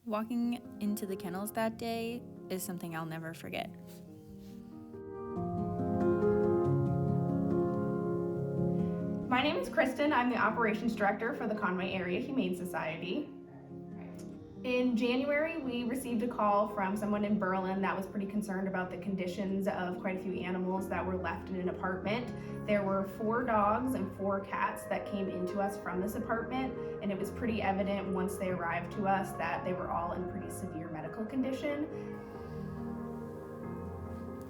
Walking into the kennels that day is something I'll never forget. My name is Kristen. I'm the operations director for the Conway Area Humane Society. In January, we received a call from someone in Berlin that was pretty concerned about the conditions of quite a few animals that were left in an apartment. There were 4 dogs and 4 cats that came into us from this apartment, and it was pretty evident once they arrived to us that they were all in pretty severe medical condition.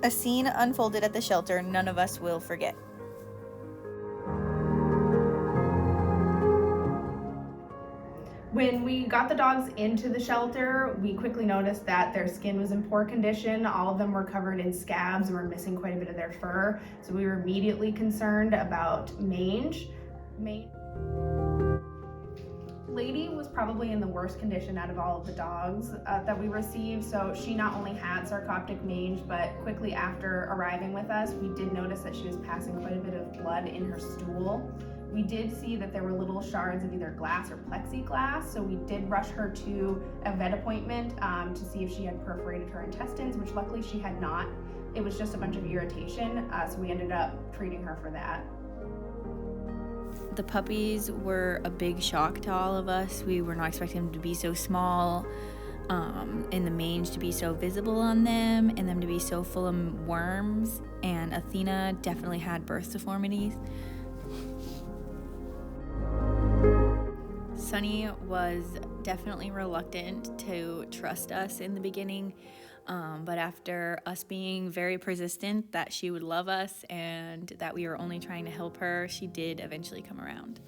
A scene unfolded at the shelter none of us will forget. When we got the dogs into the shelter, we quickly noticed that their skin was in poor condition. All of them were covered in scabs and were missing quite a bit of their fur. So we were immediately concerned about mange. Lady was probably in the worst condition out of all of the dogs that we received. So she not only had sarcoptic mange, but quickly after arriving with us, we did notice that she was passing quite a bit of blood in her stool. We did see that there were little shards of either glass or plexiglass, so we did rush her to a vet appointment to see if she had perforated her intestines, which luckily she had not. It was just a bunch of irritation, so we ended up treating her for that. The puppies were a big shock to all of us. We were not expecting them to be so small, and the mange to be so visible on them, and them to be so full of worms, and Athena definitely had birth deformities. Sunny was definitely reluctant to trust us in the beginning, but after us being very persistent that she would love us and that we were only trying to help her, she did eventually come around.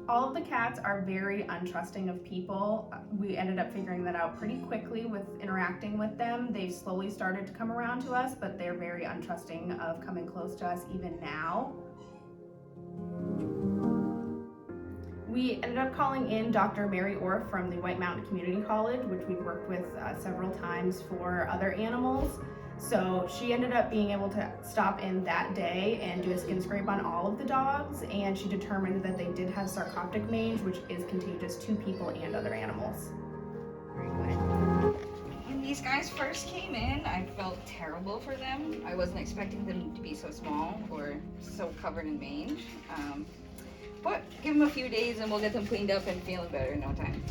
All of the cats are very untrusting of people. We ended up figuring that out pretty quickly with interacting with them. They slowly started to come around to us, but they're very untrusting of coming close to us even now. We ended up calling in Dr. Mary Orff from the White Mountain Community College, which we've worked with several times for other animals. So she ended up being able to stop in that day and do a skin scrape on all of the dogs, and she determined that they did have sarcoptic mange, which is contagious to people and other animals. When these guys first came in, I felt terrible for them. I wasn't expecting them to be so small or so covered in mange. But give them a few days and we'll get them cleaned up and feeling better in no time.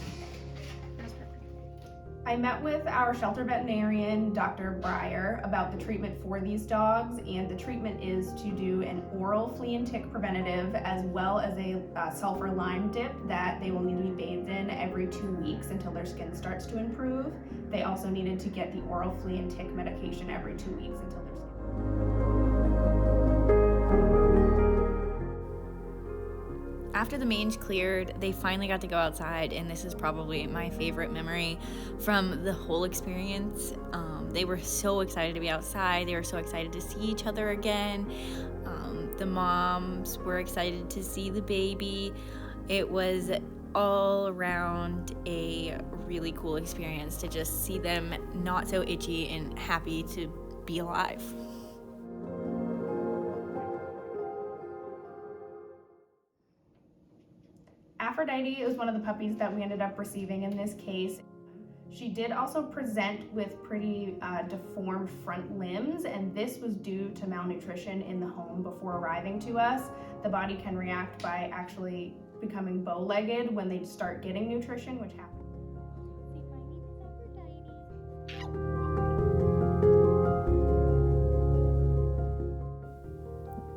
I met with our shelter veterinarian, Dr. Breyer, about the treatment for these dogs, and the treatment is to do an oral flea and tick preventative as well as a sulfur lime dip that they will need to be bathed in every 2 weeks until their skin starts to improve. They also needed to get the oral flea and tick medication every 2 weeks until their After the mange cleared, they finally got to go outside, and this is probably my favorite memory from the whole experience. They were so excited to be outside. They were so excited to see each other again. The moms were excited to see the baby. It was all around a really cool experience to just see them not so itchy and happy to be alive. Aphrodite is one of the puppies that we ended up receiving in this case. She did also present with pretty deformed front limbs, and this was due to malnutrition in the home before arriving to us. The body can react by actually becoming bow-legged when they start getting nutrition, which happens.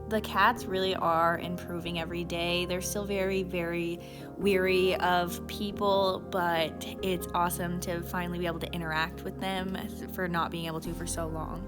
The cats really are improving every day. They're still very, very weary of people, but it's awesome to finally be able to interact with them for not being able to for so long.